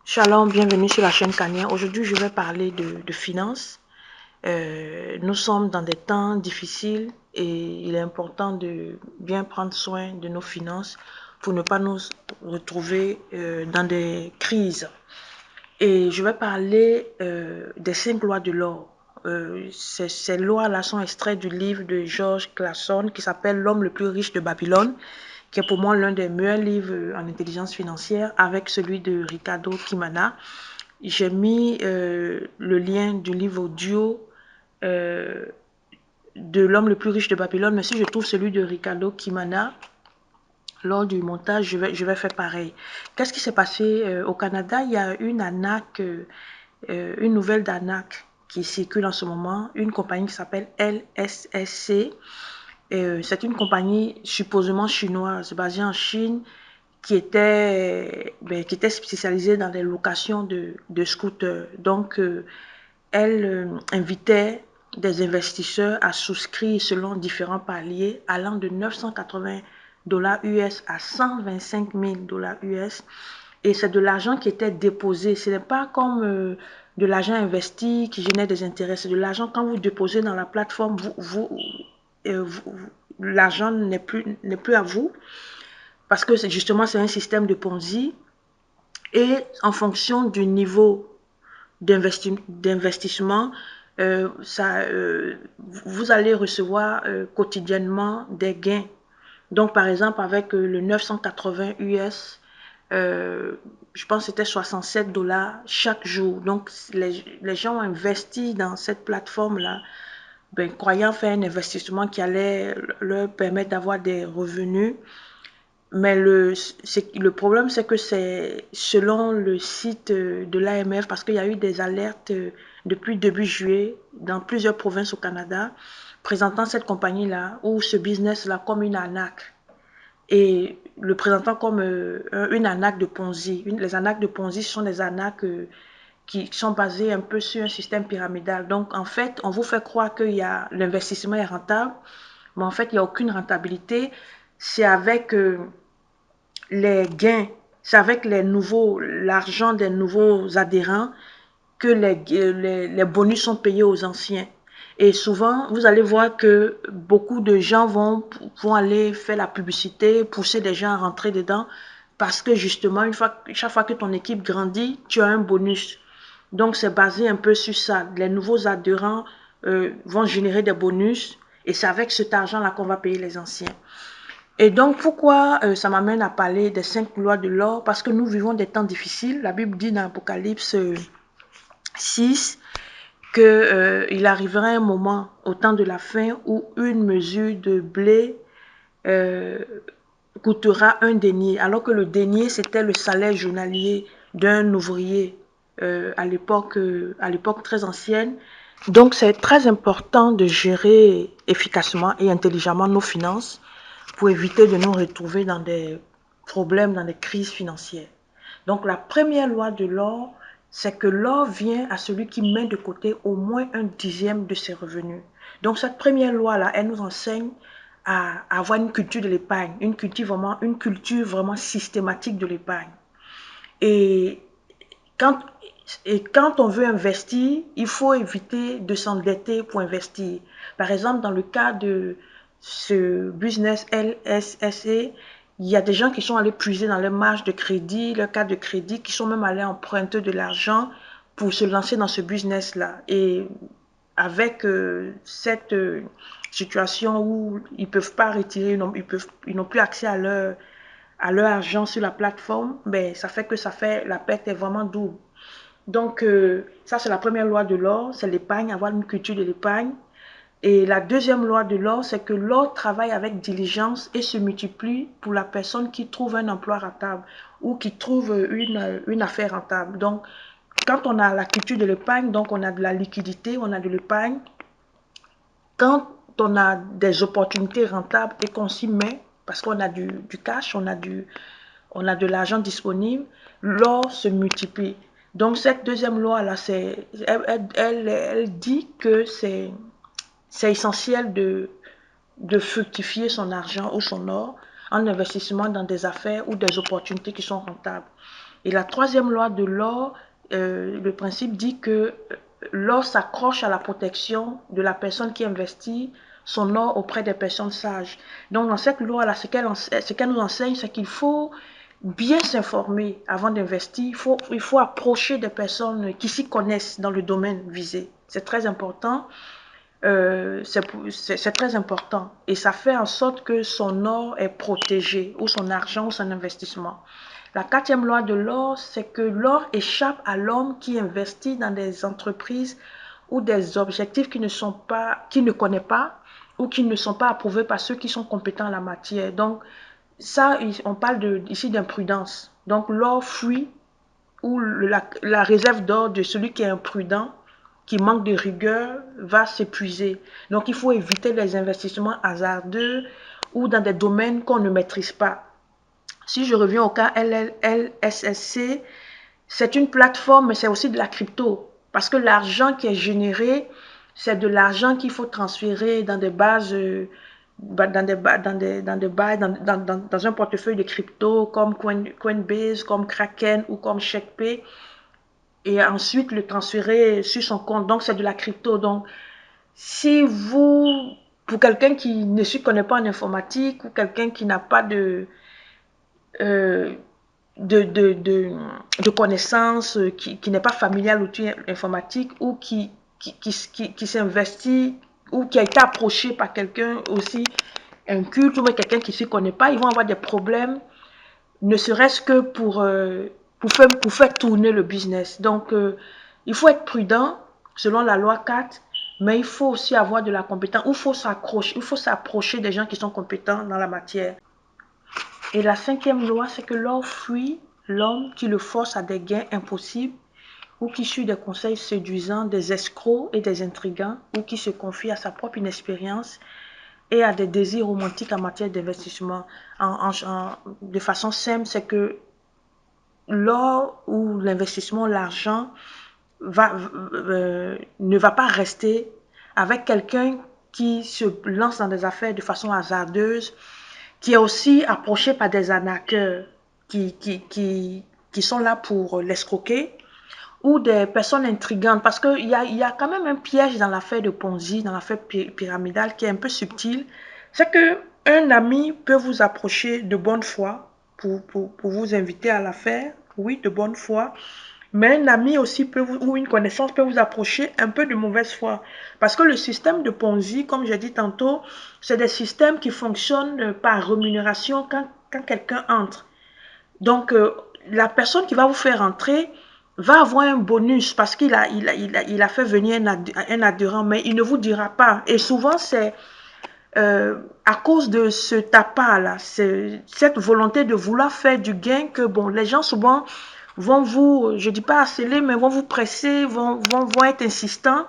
Shalom, bienvenue sur la chaîne Kania. Aujourd'hui, je vais parler de finances. Nous sommes dans des temps difficiles et il est important de bien prendre soin de nos finances pour ne pas nous retrouver dans des crises. Et je vais parler des 5 lois de l'or. Ces lois-là sont extraites du livre de George Clason qui s'appelle L'homme le plus riche de Babylone, qui est pour moi l'un des meilleurs livres en intelligence financière, avec celui de Ricardo Kimana. J'ai mis le lien du livre audio euh, de L'homme le plus riche de Babylone, mais si je trouve celui de Ricardo Kimana, lors du montage, je vais faire pareil. Qu'est-ce qui s'est passé au Canada? Il y a une ANAC, une nouvelle d'ANAC qui circule en ce moment, une compagnie qui s'appelle LSSC. C'est une compagnie supposément chinoise, basée en Chine, qui était spécialisée dans les locations de scooters. Donc, elle invitait des investisseurs à souscrire selon différents paliers allant de 980 dollars US à 125 000 dollars US. Et c'est de l'argent qui était déposé. Ce n'est pas comme de l'argent investi qui génère des intérêts. C'est de l'argent quand vous déposez dans la plateforme, l'argent n'est plus à vous parce que justement c'est un système de Ponzi et en fonction du niveau d'investissement, vous allez recevoir quotidiennement des gains. Donc, par exemple, avec le 980 US, je pense que c'était 67 dollars chaque jour. Donc, les gens ont investi dans cette plateforme-là, croyant faire un investissement qui allait leur permettre d'avoir des revenus. Mais le problème, c'est que c'est selon le site de l'AMF, parce qu'il y a eu des alertes depuis début juillet dans plusieurs provinces au Canada, présentant cette compagnie-là ou ce business-là comme une arnaque. Et le présentant comme une arnaque de Ponzi. Les arnaques de Ponzi sont des arnaques qui sont basées un peu sur un système pyramidal. Donc, en fait, on vous fait croire que l'investissement est rentable, mais en fait, il n'y a aucune rentabilité. C'est avec les gains, c'est avec l'argent des nouveaux adhérents que les bonus sont payés aux anciens. Et souvent, vous allez voir que beaucoup de gens vont aller faire la publicité, pousser les gens à rentrer dedans, parce que justement, chaque fois que ton équipe grandit, tu as un bonus. Donc, c'est basé un peu sur ça. Les nouveaux adhérents vont générer des bonus, et c'est avec cet argent-là qu'on va payer les anciens. Et donc, pourquoi ça m'amène à parler des 5 lois de l'or? Parce que nous vivons des temps difficiles. La Bible dit dans Apocalypse 6 qu'il arriverait un moment au temps de la fin où une mesure de blé euh, coûtera un denier, alors que le denier, c'était le salaire journalier d'un ouvrier à l'époque très ancienne. Donc, c'est très important de gérer efficacement et intelligemment nos finances pour éviter de nous retrouver dans des problèmes, dans des crises financières. Donc, la première loi de l'or, c'est que l'or vient à celui qui met de côté au moins un dixième de ses revenus. Donc, cette première loi-là, elle nous enseigne à avoir une culture de l'épargne, une culture vraiment systématique de l'épargne. Et quand, et quand on veut investir, il faut éviter de s'endetter pour investir. Par exemple, dans le cas de ce business LSSE, il y a des gens qui sont allés puiser dans leur marge de crédit, leur carte de crédit, qui sont même allés emprunter de l'argent pour se lancer dans ce business-là. Et avec cette situation où ils ne peuvent pas retirer, ils n'ont plus accès à leur argent sur la plateforme, ça fait que la perte est vraiment double. Donc, ça, c'est la première loi de l'or, c'est l'épargne, avoir une culture de l'épargne. Et la deuxième loi de l'or, c'est que l'or travaille avec diligence et se multiplie pour la personne qui trouve un emploi rentable ou qui trouve une affaire rentable. Donc, quand on a la culture de l'épargne, donc on a de la liquidité, on a de l'épargne. Quand on a des opportunités rentables et qu'on s'y met, parce qu'on a du cash, on a de l'argent disponible, l'or se multiplie. Donc cette deuxième loi-là, elle dit que c'est essentiel de fructifier son argent ou son or en investissement dans des affaires ou des opportunités qui sont rentables. Et la troisième loi de l'or, le principe dit que l'or s'accroche à la protection de la personne qui investit son or auprès des personnes sages. Donc, dans cette loi-là, ce qu'elle nous enseigne, c'est qu'il faut bien s'informer avant d'investir. Il faut approcher des personnes qui s'y connaissent dans le domaine visé. C'est très important. C'est très important. Et ça fait en sorte que son or est protégé, ou son argent, ou son investissement. La quatrième loi de l'or, c'est que l'or échappe à l'homme qui investit dans des entreprises ou des objectifs qui ne connaît pas, ou qui ne sont pas approuvés par ceux qui sont compétents en la matière. Donc, ça, on parle ici d'imprudence. Donc, l'or fuit, ou la réserve d'or de celui qui est imprudent, qui manque de rigueur, va s'épuiser. Donc, il faut éviter les investissements hasardeux ou dans des domaines qu'on ne maîtrise pas. Si je reviens au cas LSSC, c'est une plateforme, mais c'est aussi de la crypto. Parce que l'argent qui est généré, c'est de l'argent qu'il faut transférer dans des bases, dans un portefeuille de crypto comme Coinbase, comme Kraken ou comme ShakePay. Et ensuite le transférer sur son compte. Donc, c'est de la crypto. Donc, si vous, pour quelqu'un qui ne s'y connaît pas en informatique ou quelqu'un qui n'a pas euh, de connaissances, qui n'est pas familier à l'outil informatique ou qui s'investit ou qui a été approché par quelqu'un aussi inculte ou quelqu'un qui ne s'y connaît pas, ils vont avoir des problèmes, ne serait-ce que pour faire tourner le business. Donc, il faut être prudent selon la loi 4, mais il faut aussi avoir de la compétence, il faut s'approcher des gens qui sont compétents dans la matière. Et la cinquième loi, c'est que l'or fuit l'homme qui le force à des gains impossibles ou qui suit des conseils séduisants des escrocs et des intrigants ou qui se confie à sa propre inexpérience et à des désirs romantiques en matière d'investissement. De façon simple, c'est que l'or ou l'investissement, l'argent, ne va pas rester avec quelqu'un qui se lance dans des affaires de façon hasardeuse, qui est aussi approché par des arnaqueurs qui sont là pour l'escroquer, ou des personnes intrigantes, parce qu'il y a quand même un piège dans l'affaire de Ponzi, dans l'affaire pyramidale qui est un peu subtil. C'est que un ami peut vous approcher de bonne foi pour vous inviter à l'affaire, oui, de bonne foi, mais un ami aussi ou une connaissance peut vous approcher un peu de mauvaise foi. Parce que le système de Ponzi, comme j'ai dit tantôt, c'est des systèmes qui fonctionnent par rémunération quand quelqu'un entre. Donc, la personne qui va vous faire entrer va avoir un bonus parce qu'il a fait venir un adhérent, mais il ne vous dira pas. Et souvent, c'est à cause de ce tapas-là, cette volonté de vouloir faire du gain que, bon, les gens souvent vont vous, je dis pas harceler, mais vont vous presser, vont être insistants.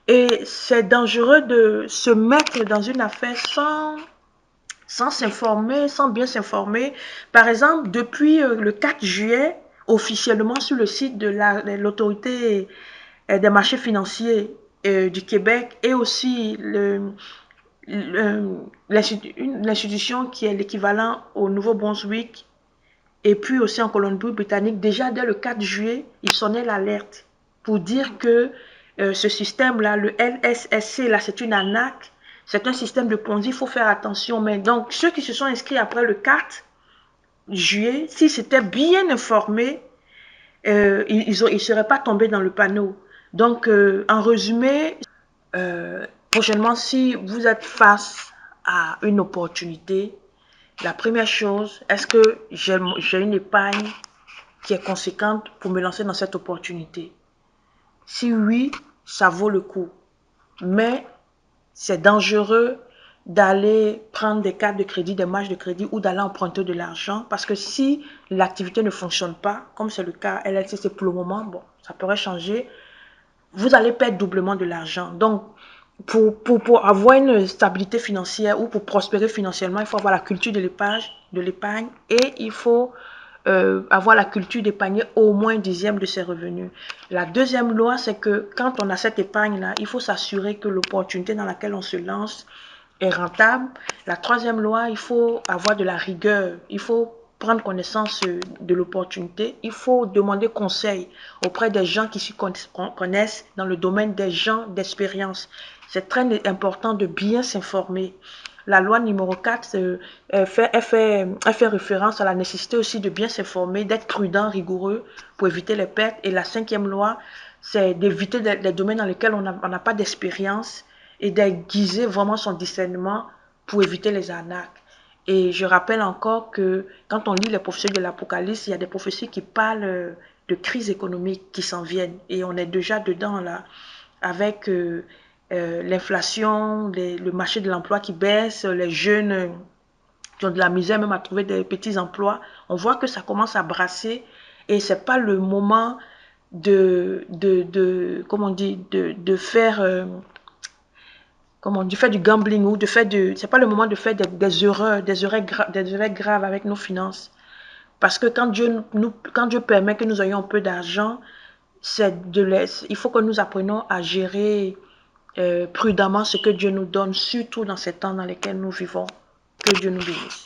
Et c'est dangereux de se mettre dans une affaire sans s'informer, sans bien s'informer. Par exemple, depuis le 4 juillet, officiellement sur le site de l'autorité des marchés financiers du Québec et aussi l'institution qui est l'équivalent au Nouveau-Brunswick et puis aussi en Colombie-Britannique, déjà dès le 4 juillet, ils sonnaient l'alerte pour dire que ce système-là, le LSSC, là, c'est une arnaque, c'est un système de Ponzi, il faut faire attention. Mais donc, ceux qui se sont inscrits après le 4 juillet, s'ils s'étaient bien informés, ils ne seraient pas tombés dans le panneau. Donc, en résumé, prochainement, si vous êtes face à une opportunité, la première chose, est-ce que j'ai une épargne qui est conséquente pour me lancer dans cette opportunité? Si oui, ça vaut le coup. Mais c'est dangereux d'aller prendre des cartes de crédit, des marges de crédit ou d'aller emprunter de l'argent parce que si l'activité ne fonctionne pas, comme c'est le cas LLCC pour le moment, bon, ça pourrait changer, vous allez perdre doublement de l'argent. Donc, pour avoir une stabilité financière ou pour prospérer financièrement, il faut avoir la culture de l'épargne et il faut avoir la culture d'épargner au moins un dixième de ses revenus. La deuxième loi, c'est que quand on a cette épargne-là, il faut s'assurer que l'opportunité dans laquelle on se lance est rentable. La troisième loi, il faut avoir de la rigueur. Il faut prendre connaissance de l'opportunité, il faut demander conseil auprès des gens qui s'y connaissent dans le domaine des gens d'expérience. C'est très important de bien s'informer. La loi numéro 4, elle fait référence à la nécessité aussi de bien s'informer, d'être prudent, rigoureux pour éviter les pertes. Et la cinquième loi, c'est d'éviter les domaines dans lesquels on n'a pas d'expérience et d'aiguiser vraiment son discernement pour éviter les arnaques. Et je rappelle encore que quand on lit les prophéties de l'Apocalypse, il y a des prophéties qui parlent de crise économique qui s'en viennent. Et on est déjà dedans là, avec l'inflation, le marché de l'emploi qui baisse, les jeunes qui ont de la misère même à trouver des petits emplois. On voit que ça commence à brasser et c'est pas le moment comment on dit, de faire comment, du fait du gambling ou c'est pas le moment de faire des erreurs graves avec nos finances. Parce que quand Dieu permet que nous ayons un peu d'argent, il faut que nous apprenions à gérer prudemment ce que Dieu nous donne, surtout dans ces temps dans lesquels nous vivons. Que Dieu nous bénisse.